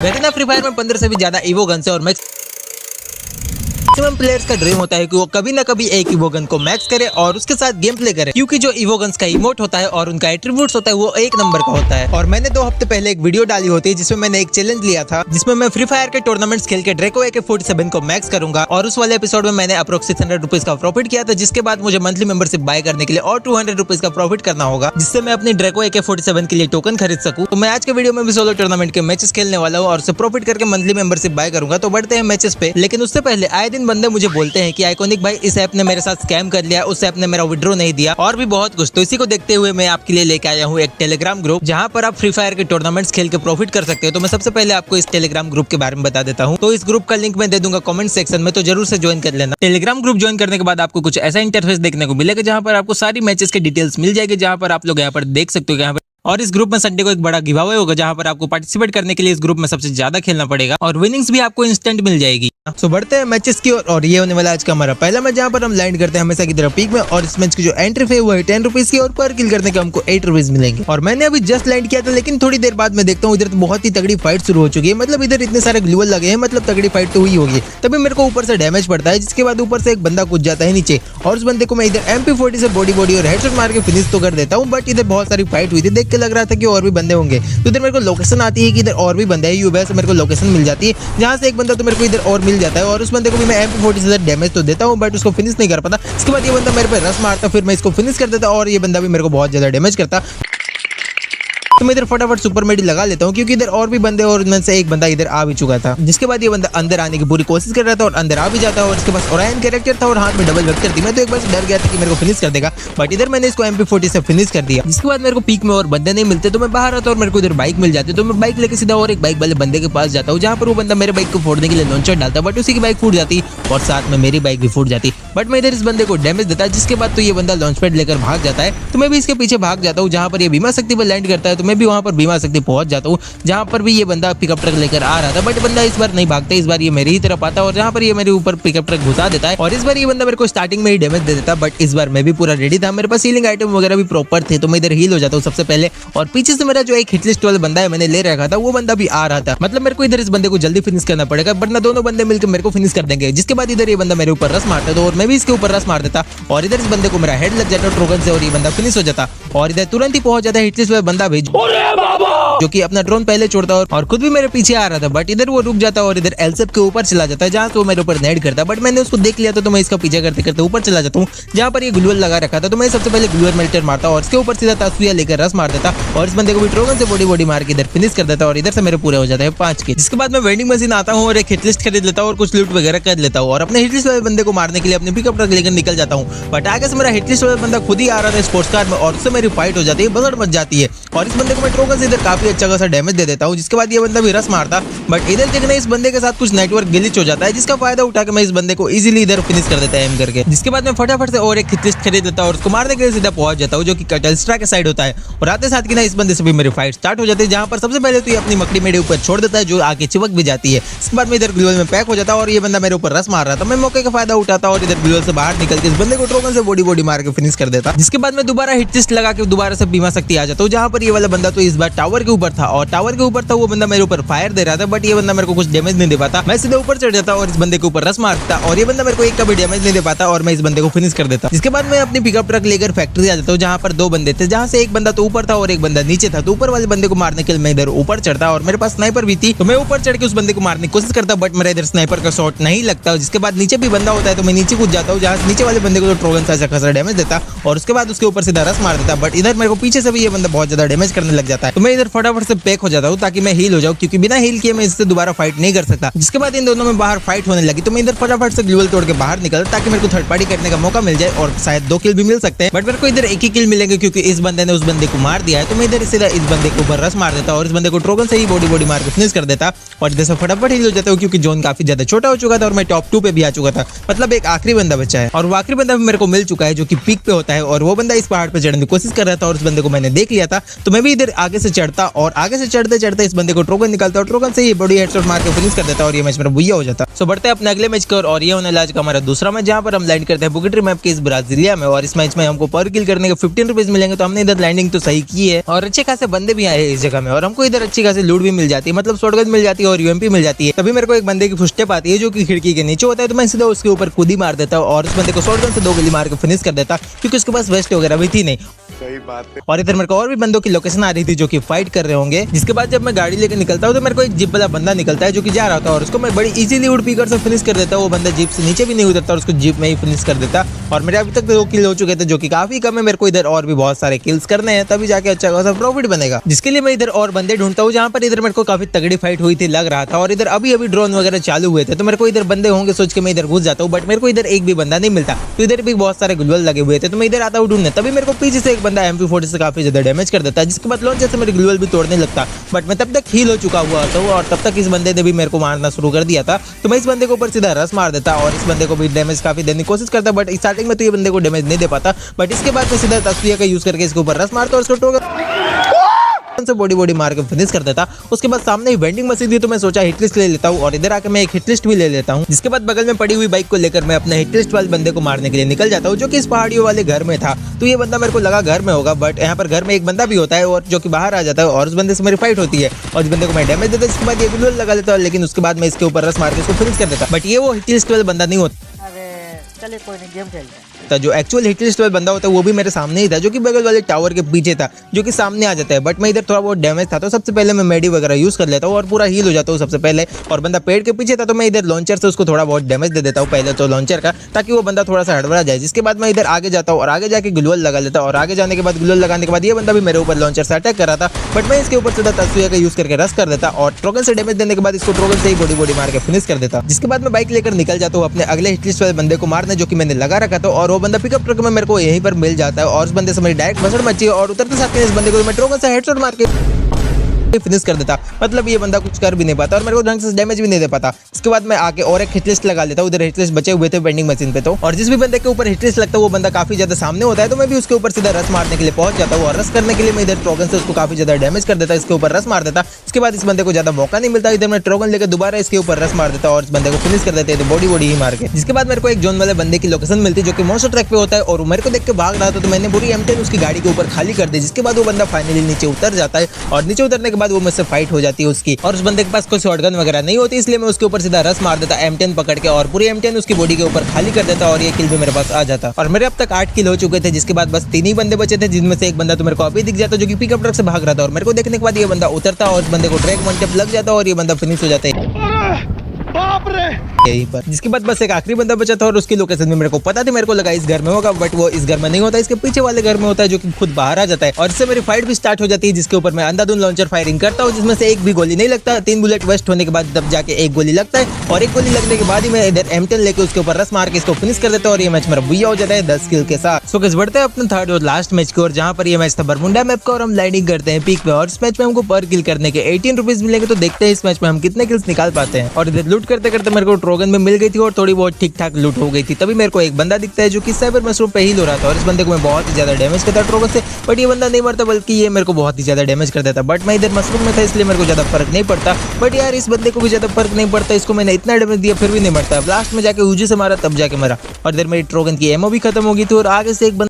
वैसे ना free fire में 15 से भी ज्यादा इवो गन्स है और मैक्सिमम प्लेयर्स का ड्रीम होता है कि वो कभी ना कभी एक इवो गन को मैक्स करे और उसके साथ गेम प्ले करे, क्योंकि जो इवो गन्स का इमोट होता है और उनका एट्रीब्यूट्स होता है वो एक नंबर का होता है। और मैंने 2 हफ्ते पहले एक वीडियो डाली होती है जिसमें मैंने एक चैलेंज लिया था, जिसमें मैं फ्री फायर के टूर्नामेंट्स खेल के ड्रैको AK-47 को मैक्स करूंगा। और उस वाले एपिसोड में मैंने अप्रोक्स 600 रुपीज का प्रॉफिट किया था, जिसके बाद मुझे मंथली मेंबरशिप बाय करने के लिए और 200 रुपीज का प्रॉफिट करना होगा, जिससे मैं अपनी ड्रैको AK-47 के लिए टोकन खरीद सकूं। तो मैं आज के वीडियो में भी सोलो टूर्नामेंट के मैचेस खेलने वाला हूं और उससे प्रॉफिट करके मंथली मेंबरशिप बाय करूंगा। तो बढ़ते हैं मैचेस पे। लेकिन उससे पहले आए दिन बंदे मुझे बोलते हैं कि आइकॉनिक भाई इस ऐप ने मेरे साथ स्कैम कर लिया, उस ऐप ने मेरा विड्रॉ नहीं दिया और भी बहुत कुछ। तो इसी को देखते हुए मैं आपके लिए लेके आया हूँ एक टेलीग्राम ग्रुप, जहाँ पर आप फ्री फायर के टूर्नामेंट्स खेल के प्रॉफिट कर सकते हो। तो मैं सबसे पहले आपको इस टेलीग्राम ग्रुप के बारे में बता देता हूँ। तो इस ग्रुप का लिंक मैं दे दूंगा कमेंट सेक्शन में, तो जरूर से ज्वाइन कर लेना। टेलीग्राम ग्रुप ज्वाइन करने के बाद आपको कुछ ऐसा इंटरफेस देखने को मिलेगा जहाँ पर आपको सारी मैचेस के डिटेल्स मिल जाएगी, जहाँ पर आप लोग यहाँ पर देख सकते हो। यहाँ पर और इस ग्रुप में संडे को एक बड़ा गिव अवे होगा, जहां पर आपको पार्टिसिपेट करने के लिए इस ग्रुप में सबसे ज्यादा खेलना पड़ेगा और विनिंग्स भी आपको इंस्टेंट मिल जाएगी। सो बढ़ते हैं मैचेस की और ये होने वाला आज का हमारा पहला मैच, जहां पर हम लैंड करते हैं हमेशा की तरह पीक में। और इस मैच की जो एंट्री फी है वो है 10 रुपीज की और पर किल करने के हमको 8 रुपीज मिलेंगे। और मैंने अभी जस्ट लैंड किया था, लेकिन थोड़ी देर बाद मैं देखता हूँ इधर तो बहुत ही तगड़ी फाइट शुरू हो चुकी है। मतलब इधर इतने सारे ग्लूवल लगे हैं, मतलब तगड़ी फाइट तो हुई होगी। तभी मेरे को ऊपर से डैमेज पड़ता है, जिसके बाद ऊपर से एक बंदा कूद जाता है नीचे और उस बंदे को मैं इधर MP40 से बॉडी और हेडशॉट मार के फिनिश तो कर देता हूँ। बट इधर बहुत सारी फाइट हुई थी, देख के लग रहा था कि और भी बंदे होंगे। तो इधर मेरे को लोकेशन आती है कि इधर और भी बंदे हैं, यूबे से मेरे को लोकेशन मिल जाती है, जहां से एक बंदा तो मेरे को इधर और मिल जाता है। और उस बंदे को भी मैं MP40 से डैमेज तो देता हूं, बट उसको फिनिश नहीं कर पाता। इसके बाद ये बंदा मेरे पे रश मारता, फिर मैं इसको फिनिश कर देता और ये बंदा भी मेरे को बहुत ज्यादा डैमेज करता। तो मैं इधर फटाफट सुपर मेडी लगा लेता हूँ, क्योंकि इधर और भी बंदे और उनमें से एक बंदा इधर आ भी चुका था। जिसके बाद ये बंदा अंदर आने की पूरी कोशिश कर रहा था और अंदर आ भी जाता है और इसके पास ओरायन कैरेक्टर था और हाथ में डबल वेक्टर थी। मैं तो एक बार डर गया था कि मेरे को फिनिश कर देगा, बट इधर मैंने इसको MP40 से फिनिश कर दिया। जिसके बाद मेरे को पीक में और बंदे नहीं मिलते, तो मैं बाहर आता और मेरे को इधर बाइक मिल जाती है। तो मैं बाइक लेके सीधा और एक बाइक वाले बंदे के पास जाता हूँ, जहाँ पर वो बंदा मेरे बाइक को फोड़ने के लिए लॉन्चर डालता, बट उसी की बाइक फूट जाती और साथ में मेरी बाइक भी फूट जाती। बट मैं इधर इस बंदे को डैमेज देता, जिसके बाद तो ये बंदा लॉन्च पैड लेकर भाग जाता है। तो मैं भी इसके पीछे भाग जाता हूँ, जहाँ पर ये भीमा शक्ति पर लैंड करता है। तो मैं भी वहाँ पर भीमा पहुंच जाता हूँ, जहां पर भी ये बंदा पिकअप ट्रक लेकर आ रहा था। बट बंदा इस बार नहीं भागता, इस बार ये मेरी ही तरफ आता है और जहां पर ये मेरे ऊपर पिकअप ट्रक घुसा देता है। और इस बार ये बंदा मेरे को स्टार्टिंग में ही डैमेज दे देता, बट इस बार मैं भी पूरा रेडी था, मेरे पास हीलिंग आइटम वगैरह भी प्रॉपर थे। तो मैं इधर हील हो जाता हूँ सबसे पहले। और पीछे से मेरा जो एक हिटलिस्ट वाला बंदा है मैंने ले रखा था, वो बंदा भी आ रहा था। मतलब मेरे को इधर इस बंदे को जल्दी फिनिश करना पड़ेगा, वरना दोनों बंदे मिलकर मेरे को फिनिश कर देंगे। जिसके बाद इधर ये बंदा मेरे ऊपर रस मारता था और मैं भी इसके ऊपर रस मार देता और इधर इस बंदे को मेरा हेड लग जाता ट्रोगन से और ये बंदा फिनिश हो जाता। और इधर तुरंत ही पहुंच जाता हिटलिस्ट वाला बंदा भी, जो कि अपना ड्रोन पहले छोड़ता और खुद भी मेरे पीछे आ रहा था। बट इधर वो रुक जाता और इधर एलसेप के ऊपर चला जाता है, जहाँ से वो मेरे ऊपर नेड करता। बट मैंने उसको देख लिया था, तो मैं इसका पीछा करते करते ऊपर चला जाता हूँ, जहाँ पर ये ग्लूअल लगा रखा था। तो मैं सबसे पहले ग्लूअल मेल्टर मारता और इसके ऊपर सीधा तासुया लेकर रस मार देता और इस बंदे को भी ट्रोगन से बॉडी मार के इधर फिनिश कर देता और इधर से मेरे पूरे हो जाते हैं 5 के। जिसके बाद मैं वेंडिंग मशीन आता हूँ और एक हिटलिस्ट खरीद लेता हूँ और कुछ लूट वगैरह कर लेता हूँ और अपने हिटलिस्ट वाले बंदे को मारने के लिए अपने पिकअप ट्रक लेकर निकल जाता हूँ। बट आगे से मेरा हिटलिस्ट वाला बंदा खुद ही आ रहा था स्पोर्ट्स कार में और उससे मेरी फाइट हो जाती है, बजट मच जाती है और इस बंदे को मैं ट्रोगन से इधर काफी अच्छा खासा डैमेज दे देता हूँ। जिसके बाद ये बंदा भी रस मारता, बट इधर देखना इस बंदे के साथ कुछ नेटवर्क ग्लिच हो जाता है, जिसका फायदा उठा के मैं इस बंदे को इजीली इधर फिनिश कर देता है एम करके। जिसके बाद मैं फटाफट से और एक हिटलिस्ट खरीद लेता और उसको मारने के लिए सीधा पहुंच जाता हूँ, जो कि कटलस्ट्रा के साइड होता है। और आते साथ की ना इस बंदे से भी मेरी फाइट स्टार्ट हो जाती है, जहाँ पर सबसे पहले तो ये अपनी मकड़ी मेरे ऊपर छोड़ देता है, जो आगे चिपक भी जाती है। इसके बाद मैं इधर ग्लूअल में पैक हो जाता और ये बंदा मेरे ऊपर रस मार रहा था। मैं मौके का फायदा उठाता और इधर ग्लूअल से बाहर निकल के इस बंदे को ट्रोगन से बॉडी मार के फिनिश कर देता। जिसके बाद मैं दोबारा हिटलिस्ट लगा के दोबारा से भीमा शक्ति आ जाता हूँ, जहाँ पर ये वाला बंदा तो इस बार टावर के ऊपर था और टावर के ऊपर था वो बंदा मेरे ऊपर फायर दे रहा था, बट ये बंदा मेरे को कुछ डैमेज नहीं दे पाता। मैं सीधे ऊपर चढ़ जाता और इस बंदे के ऊपर रस मारता और ये बंदा मेरे को एक का भी डैमेज नहीं दे पाता और मैं इस बंदे को फिनिश कर देता। जिसके बाद मैं अपनी पिकअप ट्रक लेकर फैक्ट्री आ जाता हूँ, जहाँ पर 2 बंदे थे, जहाँ से एक बंदा तो ऊपर था और एक बंदा नीचे था। तो ऊपर वाले बंदे को मारने के लिए मैं इधर ऊपर चढ़ता और मेरे पास स्नाइपर भी थी, तो मैं ऊपर चढ़ के उस बंदे को मारने की कोशिश करता, बट मेरा इधर स्नाइपर का शॉट नहीं लगता। जिसके बाद नीचे भी बंदा होता है, तो मैं नीचे कूद जाता हूँ, जहाँ नीचे वाले बंदे को तो ट्रोगन से अच्छा खासा डैमेज देता और उसके बाद उसके ऊपर सीधा रस मार देता। बट इधर मेरे को पीछे से भी ये बंदा बहुत ज्यादा डैमेज करने लग जाता है, तो मैं इधर फटाफट से पैक हो जाता हूँ ताकि मैं हील हो जाऊँ, क्योंकि बिना हील किए मैं इससे दोबारा फाइट नहीं कर सकता। जिसके बाद इन दोनों में बाहर फाइट होने लगी, तो मैं इधर फटाफट से ग्लूअल तोड़ के बाहर निकलता ताकि मेरे को थर्ड पार्टी करने का मौका मिल जाए और शायद 2 किल भी मिल सकते हैं। बट मेरे को इधर एक ही किल मिलेंगे, क्योंकि इस बंदे ने उस बंदे को मार दिया है। तो मैं इधर सीधा इस बंदे के ऊपर रस मार देता और इस बंदे को ट्रोगन से ही बॉडी मार के फिनिश कर देता और इधर से फटाफट हील हो जाता हूँ, क्योंकि जोन काफी ज्यादा छोटा हो चुका था और मैं टॉप 2 पे भी आ चुका था। मतलब एक आखिरी बंदा बचा है और वो आखिरी बंदा भी मेरे को मिल चुका है, जो कि पीक पे होता है और वो बंदा इस पहाड़ पे चढ़ने की कोशिश कर रहा था और उस बंदे को मैंने देख लिया था। तो मैं भी इधर आगे से चढ़ता और आगे से चढ़ते चढ़ते इस बंदे को ट्रोगन निकालता और ट्रोगन से ये बॉडी हेडशॉट मार के फिनिश कर देता और ये मैच मेरा बुया हो जाता। सो बढ़ते हैं अपने अगले मैच की और ये होने लाज का हमारा दूसरा मैच, जहाँ पर हम लैंड करते हैं बुकेट्री मैप के इस ब्राजीलिया में। और इस मैच में हमको पर किल करने के 15 रुपीज मिलेंगे। तो हमने इधर लैंडिंग तो सही की है और अच्छे खासे बंदे भी आए हैं इस जगह में और हमको इधर अच्छी खासी लूट भी मिल जाती है, मतलब शॉटगन मिल जाती है और यूएमपी मिल जाती है। तभी मेरे को एक बंदे की फुटस्टेप आती है जो कि खिड़की के नीचे होता है। तो मैं सीधा उसके ऊपर कूदी मार देता हूँ और उस बंदे को शॉटगन से 2 गोली मार के फिनिश कर देता, क्योंकि उसके पास वेस्ट वगैरह भी थी नहीं। सही बात है। और इधर मेरे को और भी बंदों की लोकेशन आ रही थी जो कि फाइट कर रहे होंगे। जिसके बाद जब मैं गाड़ी लेकर निकलता हूँ तो मेरे को एक जीप वाला बंदा निकलता है जो कि जा रहा था और उसको मैं बड़ी इजीली वुड पिकर से फिनिश कर देता। वो बंदा जीप से नीचे भी नहीं उतरता और उसको जीप में ही फिनिश कर देता। और मेरे अभी तक 2 किल हो चुके थे जो कि काफी कम है। मेरे को इधर और भी बहुत सारे किल्स करने हैं, तभी जाके अच्छा खासा प्रॉफिट बनेगा। जिसके लिए मैं इधर और बंदे ढूंढता हूँ, जहाँ पर इधर मेरे को काफी तगड़ी फाइट हुई थी लग रहा था। और इधर अभी ड्रोन वगैरह चालू हुए थे तो मेरे को इधर बंदे होंगे सोच के मैं इधर घुस जाता हूँ, बट मेरे को इधर एक भी बंदा नहीं मिलता। तो इधर भी बहुत सारे ग्लूवल लगे हुए थे तो मैं इधर आता हूँ ढूंढने। तभी मेरे को पीछे से एक बंदा MP40 से काफी ज्यादा डैमेज कर देता है, जिसके बाद लॉन्चर से मेरे ग्लूवल भी तोड़ने लगता। बट मैं तब तक हील हो चुका हुआ था और तब तक इस बंदे ने भी मेरे को मारना शुरू कर दिया था। तो मैं इस बंदे के ऊपर सीधा रस मार देता और इस बंदे को भी डैमेज काफी देने की कोशिश करता, बट स्टार्टिंग में तो ये बंदे को डैमेज नहीं दे पाता। बट इसके बाद मैं सीधा तस्वीर का यूज करके इसके ऊपर रस मारता और इसको से बॉडी मार के फिनिश कर देता। उसके बाद सामने ही वेंडिंग मशीन थी तो मैं सोचा हिट लिस्ट ले लेता हूँ और इधर आके मैं एक हिट लिस्ट भी ले लेता हूँ। जिसके बाद बगल में पड़ी हुई बाइक को लेकर मैं अपने हिट लिस्ट वाले बंदे को मारने के लिए निकल जाता हूँ, जो कि इस पहाड़ियों वाले घर में था। तो ये बंदा मेरे को लगा घर में होगा, बट यहाँ पर घर में एक बंदा भी होता है और जो कि बाहर आ जाता है और उस बंदे से मेरी फाइट होती है और इस बंदे को मैं डैमेज देता। इसके बाद ये ग्लूवल लगा लेता हूँ, लेकिन उसके बाद मैं इसके ऊपर रस मार के इसको फिनिश कर देता। बट ये वो हिट लिस्ट वाला बंदा नहीं होता। चलिए कोई नहीं, गेम खेलते हैं। जो एक्चुअल हिट लिस्ट वाला बंदा होता है वो भी मेरे सामने ही था, जो कि बगल वाले टावर के पीछे था, जो कि सामने आ जाता है। बट मैं इधर थोड़ा बहुत डैमेज था तो सबसे पहले मैं मेडी वगैरह यूज कर लेता हूँ और पूरा हील हो जाता हूँ सबसे पहले। और बंदा पेड़ के पीछे था तो मैं इधर लॉन्चर से उसको थोड़ा बहुत डैमेज दे देता हूँ पहले तो लॉन्चर का, ताकि वो बंदा थोड़ा सा हड़बड़ा जाए। जिसके बाद मैं इधर आगे जाता हूँ और आगे जाके ग्लूवल लगा लेता और आगे जाने के बाद ग्लूवल लगाने के बाद ये बंदा भी मेरे ऊपर लॉन्चर से अटैक कर रहा था। बट मैं इसके ऊपर सीधा तस्वीर का यूज करके रस कर देता और ट्रोगन से डैमेज देने के बाद इसको ट्रोगन से ही बॉडी मार के फिनिश कर देता। जिसके बाद मैं बाइक लेकर निकल जाता हूँ अपने अगले हिट लिस्ट वाले बंदे को मारने, जो कि मैंने लगा रखा था। और वो बंदा पिकअप ट्रक में मेरे को यहीं पर मिल जाता है और उस बंदे से मेरी डायरेक्ट भसड़ मची है और उतरते साथ इस बंदे को मैं ट्रोगन से हेडशॉट मार के फिनिश कर देता। मतलब ये बंदा कुछ कर भी नहीं पाता और मेरे को ढंग से डैमेज भी नहीं दे पाता। इसके बाद मैं आके और एक हिट लिस्ट लगा लेता हूँ। उधर हिट लिस्ट बचे हुए थे वेंडिंग मशीन पे तो, और जिस भी बंदे के ऊपर हिट लिस्ट लगता है वो बंदा काफी ज्यादा सामने होता है। तो मैं भी उसके ऊपर सीधा रस मारने के लिए पहुंच जाता हूँ और रस करने के लिए मैं इधर ट्रोगन से उसको काफी ज्यादा डैमेज कर देता, इसके ऊपर रस मार देता। इसके बाद इस बंदे को ज्यादा मौका नहीं मिलता, इधर मैं ट्रोगन लेकर दोबारा इसके ऊपर रस मार देता और इस बंदे को फिनिश कर देते तो बॉडी ही मार के। जिसके बाद मेरे को एक जोन वाले बंदे की लोकेशन मिलती जो कि मॉन्स्टर ट्रक पे होता है और मेरे को देख के भाग रहा था। तो मैंने पूरी M10 उसकी गाड़ी के ऊपर खाली कर दी। जिसके बाद वो बंदा फाइनली नीचे उतर जाता है और नीचे उतरने के बाद वो मुझसे फाइट हो जाती है उसकी, और उस बंदे के पास कोई शॉटगन वगैरह नहीं होती, इसलिए मैं उसके ऊपर सीधा रस मार देता M10 पकड़ के और पूरी M10 उसकी बॉडी के ऊपर खाली कर देता और ये किल भी मेरे पास आ जाता। और मेरे अब तक 8 किल हो चुके थे। जिसके बाद बस 3 ही बंदे बचे थे, जिनमें से एक बंदा तो मेरे को अभी दिख जाता जो कि पिकअप ट्रक से भाग रहा था और मेरे को देखने के बाद ये बंदा उतरता और उस बंदे को ड्रैग वन टैप लग जाता और ये बंदा फिनिश हो जाता है यहीं पर। जिसके बाद बस एक आखिरी बंदा बचा था और उसकी लोकेशन भी मेरे को पता थी, मेरे को लगा इस घर में होगा, बट वो इस घर में नहीं होता, इसके पीछे वाले घर में होता है, जो कि खुद बाहर आ जाता है और इससे मेरी फाइट भी स्टार्ट हो जाती है। जिसके ऊपर मैं अंधाधुंध लॉन्चर फायरिंग करता हूँ, जिसमें से एक भी गोली नहीं लगता। 3 बुलेट वेस्ट होने के बाद तब जाके एक गोली लगता है और एक गोली लगने के बाद ही मैं इधर M10 लेके उसके ऊपर रस मार के इसको फिनिश कर देता हूँ और ये मैच मेरा बुया हो जाता है 10 किल के साथ। सो गाइस बढ़ते हैं अपने थर्ड और लास्ट मैच की ओर, जहाँ पर ये मैच था बरमुंडा मैप का और हम लैंडिंग करते हैं पीक पे। और इस मैच में हमको पर किल करने के 18 रुपीज मिलेंगे। तो देखते हैं इस मैच में हम कितने किल्स निकाल पाते हैं। और इधर लूट करते करते मेरे को ट्रोगन में मिल गई थी और थोड़ी बहुत ठीक ठाक लूट हो गई थी। तभी मेरे को एक बंदा दिखता है जो कि साइबर मशरूम पे हील हो रहा था और इस बंदे को मैं बहुत ही ज्यादा डैमेज करता ट्रोगन से, बट ये बंदा नहीं मरता बल्कि ये मेरे को बहुत ही ज्यादा डैमेज कर देता। बट मैं इधर मशरूम में था इसलिए मेरे को ज्यादा फर्क नहीं पड़ता। बट यार इस बंदे को भी ज्यादा फर्क नहीं पड़ता, इसको मैंने इतना डैमेज दिया फिर भी नहीं मरता। लास्ट में जाके यूजी से मारा तब जाके मरा और इधर मेरी ट्रोगन की एमओ भी खत्म हो गई थी और आगे से एक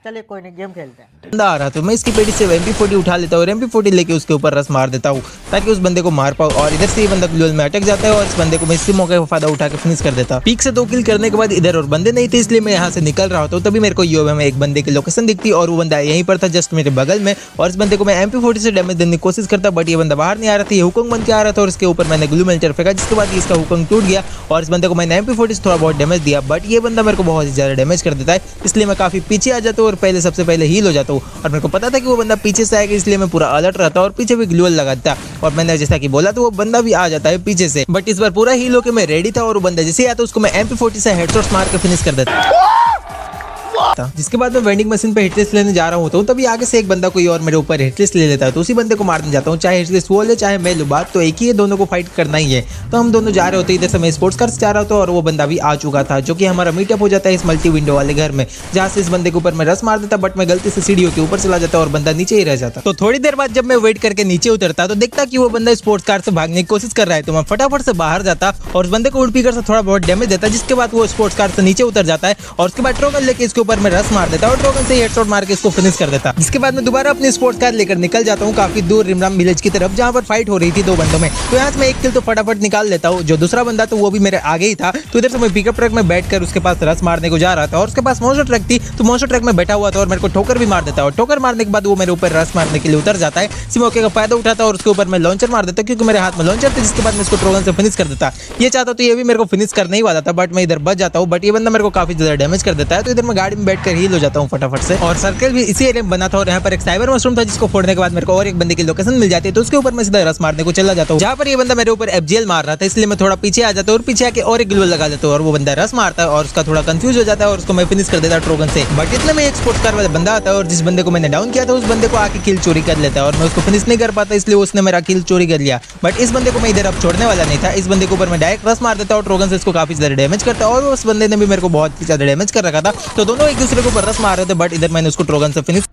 चलिए कोई नहीं, गेम खेलते हैं। बंदा आ रहा तो मैं इसकी पेटी से MP40 उठा लेता हूँ और MP40 लेके उसके ऊपर रस मार देता हूँ ताकि उस बंदे को मार पाऊँ। और इधर से ये बंदा ग्लूवल में अटक जाता है और इस बंदे को मैं इसी मौके का फायदा उठा के फिनिश कर देता। पीक से 2 किल करने के बाद इधर और बंदे नहीं थे, इसलिए मैं यहाँ से निकल रहा था। तभी मेरे को यूएम में एक बंदे की लोकेशन दिखती और वो बंदा यहीं पर था जस्ट मेरे बगल में और इस बंदे को मैं MP40 से डैमेज देने की कोशिश करता, बट ये बंदा बाहर नहीं आ रहा था, ये हुकंग बन के आ रहा था और इसके ऊपर मैंने ग्लू मेल्टर फेंका, जिसके बाद इसका हुकंग टूट गया और इस बंदे को मैंने MP40 से थोड़ा बहुत डैमेज दिया। बट ये बंदा मेरे को बहुत ही ज्यादा डैमेज कर देता है, इसलिए मैं काफी पीछे आ जाता हूँ और सबसे पहले हील हो जाता हूँ। और मेरे को पता था कि वो बंदा पीछे से आएगा, इसलिए मैं पूरा अलर्ट रहता और पीछे भी ग्लूवल लगाता और मैंने जैसा कि बोला तो वो बंदा भी आ जाता है पीछे से। बट इस बार पूरा हील होके मैं रेडी था और वो बंदा जैसे आता उसको मैं MP40 से हेडशॉट मार के फिनिश कर देता। था। जिसके बाद मैं वेंडिंग मशीन पे हिटलिस्ट लेने जा रहा हूँ तभी आगे से एक बंदा कोई और मेरे ऊपर हिटलिस्ट ले लेता है, तो उसी बंदे को मारने जाता हूँ। चाहे हिटलिस्ट वो ले चाहे मैं लूं, बात तो एक ही है, दोनों को फाइट करना ही है। तो हम दोनों जा रहे होते, इधर से मैं स्पोर्ट्स कार से जा रहा था और वो बंदा भी आ चुका था, जो कि हमारा मीटअप हो जाता है इस मल्टी विंडो वाले घर में, जहाँ से इस बंदे के ऊपर मैं रस मार देता, बट मैं गलती से सीढ़ियों के ऊपर चला जाता और बंदा नीचे ही रह जाता। तो थोड़ी देर बाद जब मैं वेट करके नीचे उतरता तो देखता कि वो बंदा स्पोर्ट्स कार से भागने की कोशिश कर रहा है, तो मैं फटाफट से बाहर जाता और उस बंदे को उड़पीकर से थोड़ा बहुत डैमेज देता, जिसके बाद वो स्पोर्ट्स कार से नीचे उतर जाता है और उसके बाद ट्रोगन लेके इसके ऊपर मैं रस मार देता और ट्रोगन से हेडशॉट मार के इसको फिनिश कर देता। जिसके बाद मैं दोबारा अपनी स्पोर्ट्स कार लेकर निकल जाता हूँ काफी दूर रिमराम विलेज की तरफ, जहाँ पर फाइट हो रही थी दो बंदों में। तो यहाँ से मैं एक किल तो फटाफट निकाल लेता हूँ। जो दूसरा बंदा तो वो भी मेरे आगे ही था, तो इधर से मैं पिकअप ट्रक में बैठकर उसके पास रस मारने को जा रहा था और उसके पास मॉन्स्टर ट्रक थी, तो मॉन्स्टर ट्रक में बैठा हुआ था और मेरे को ठोकर भी मार देता और ठोकर मारने के बाद वो मेरे ऊपर रस मारने के लिए उतर जाता है। इसी मौके का फायदा उठाता और उसके ऊपर मैं लॉन्चर मार देता, क्योंकि मेरे हाथ में लॉन्चर था, जिसके बाद मैं इसको ट्रोगन से फिनिश कर देता। ये चाहता तो ये भी मेरे को फिनिश करने ही वाला था, बट मैं इधर बच जाता हूँ, बट ये बंदा मेरे को काफी ज्यादा डैमेज कर देता है। तो इधर मैं गाड़ी में बैठकर हील हो जाता हूँ फटाफट से, और सर्कल भी इसी एरिया में बना था और यहाँ पर एक साइबर मशरूम था, जिसको फोड़ने के बाद मेरे को और एक बंदे की लोकेशन मिल जाती है, तो उसके ऊपर मैं सीधा रस मारने को चला जाता हूँ। जहाँ पर ये बंदा मेरे ऊपर FGL मार रहा था, इसलिए मैं थोड़ा पीछे आ जाता हूँ और पीछे आके और एक ग्लूवल लगा देता हूँ और वो बंदा रस मारता है और उसका थोड़ा कंफ्यूज हो जाता है और उसको मैं फिनिश कर देता ट्रोगन से। बट इतने में एक स्पोर्ट्स कार वाला बंदा आता है और जिस बंदे को मैंने डाउन किया था उस बंदे को आके किल चोरी कर लेता है और मैं उसको फिनिश नहीं कर पाता, इसलिए उसने मेरा किल चोरी कर लिया। बट इस बंदे को मैं इधर अब छोड़ने वाला नहीं था, इस बंदे के ऊपर मैं डायरेक्ट रस मार देता और ट्रोगन से इसको काफी ज्यादा डैमेज करता और उस बंदे ने भी मेरे को बहुत ही ज्यादा डैमेज कर रखा था। तो दोनों एक दूसरे के ऊपर रस मार रहे थे, बट इधर मैंने उसको ट्रोगन से फिनिश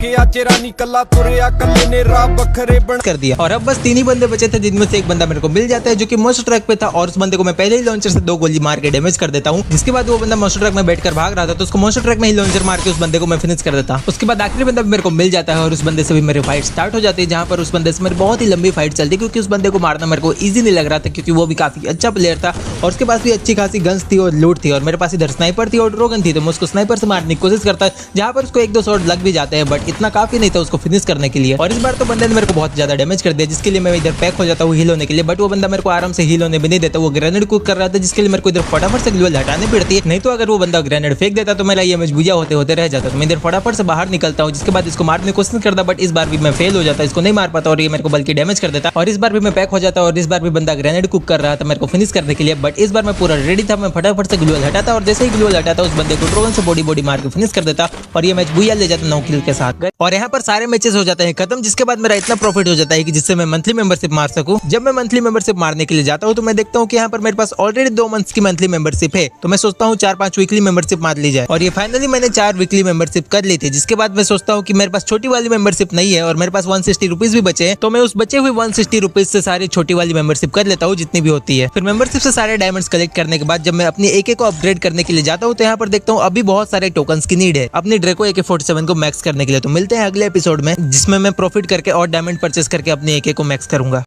कर दिया। और अब बस 3 ही बंदे बचे थे, जिनमें से एक बंदा मेरे को मिल जाता है जो कि मॉन्स्टर ट्रक पे था और उस बंदे को मैं पहले ही लॉन्चर से 2 गोली मार के डैमेज कर देता हूँ। जिसके बाद वो बंदा मॉन्स्टर ट्रक में बैठकर भाग रहा था, तो उसको मॉन्स्टर ट्रक में ही लॉन्चर मार के उस बंदे को मैं फिनिश कर देता। उसके बाद आखिरी बंदा भी मेरे को मिल जाता है और उस बंदे से भी मेरी फाइट स्टार्ट हो जाती है, जहाँ पर उस बंदे से मेरी बहुत ही लंबी फाइट चलती है, क्योंकि उस बंदे को मारना मेरे को ईजी नहीं लग रहा था, क्योंकि वो भी काफी अच्छा प्लेयर था और उसके पास भी अच्छी खासी गन्स थी और लूट थी और मेरे पास इधर स्नाइपर थी और ड्रोगन थी। तो मैं उसको स्नाइपर से मारने की कोशिश करता है, जहाँ पर उसको 1-2 शॉट लग भी जाते हैं, बट इतना काफी नहीं था उसको फिनिश करने के लिए। और इस बार तो बंदे ने मेरे को बहुत ज्यादा डैमेज कर दिया, जिसके लिए मैं इधर पैक हो जाता हूँ हील होने के लिए, बट वो बंदा मेरे को आराम से हील होने भी नहीं देता। वो ग्रेनेड कुक कर रहा था, जिसके लिए मेरे को इधर फटाफट से ग्लूवल हटानी पड़ती है, नहीं तो अगर वो बंदा ग्रेनेड फेंक देता तो मेरा ये मैच बुझा होते होते रह जाता। तो मैं इधर फटाफट से बाहर निकलता हूँ, जिसके बाद इसको मारने की कोशिश करता, बट इस बार भी मैं फेल हो जाता, इसको नहीं मार पाता और ये मेरे को बल्कि डैमेज कर देता। और इस बार भी मैं पैक हो जाता और इस बार भी बंदा ग्रेनेड कुक कर रहा था मेरे को फिनिश करने के लिए, बट इस बार मैं पूरा रेडी था। मैं फटाफट से ग्लूवल हटाता और जैसे ही ग्लूवल हटाता उस बंदे को ट्रोगन से बॉडी मार के फिनिश कर देता और ये मैच बुया ले जाता 9 किल के साथ। और यहाँ पर सारे मैचेस हो जाते हैं खत्म, जिसके बाद मेरा इतना प्रॉफिट हो जाता है कि जिससे मैं मंथली मेंबरशिप मार सकूं। जब मैं मंथली मेंबरशिप मारने के लिए जाता हूं तो मैं देखता हूं कि यहाँ पर मेरे पास ऑलरेडी 2 मंथ्स की मंथली मेंबरशिप है, तो मैं सोचता हूँ 4-5 वीकली मेंबरशिप मार ली जाए। और ये फाइनली मैंने 4 वीकली मेंबरशिप कर ली थी। जिसके बाद मैं सोचता हूँ कि मेरे पास छोटी वाली मेंबरशिप नहीं है और मेरे पास 160 रुपीज भी बचे हैं, तो मैं उस बचे हुए 160 रुपीज से सारी छोटी वाली मेंबरशिप कर लेता हूँ जितनी भी होती है। फिर मेंबरशिप से सारे डायमंड्स कलेक्ट करने के बाद जब मैं अपनी AK को अपग्रेड करने के लिए जाता हूँ तो यहाँ पर देखता हूँ अभी बहुत सारे टोकन्स की नीड है अपनी ड्रैको AK-47 को मैक्स करने के लिए। तो मिलते हैं अगले एपिसोड में, जिसमें मैं प्रॉफिट करके और डायमंड परचेस करके अपनी AK को मैक्स करूंगा।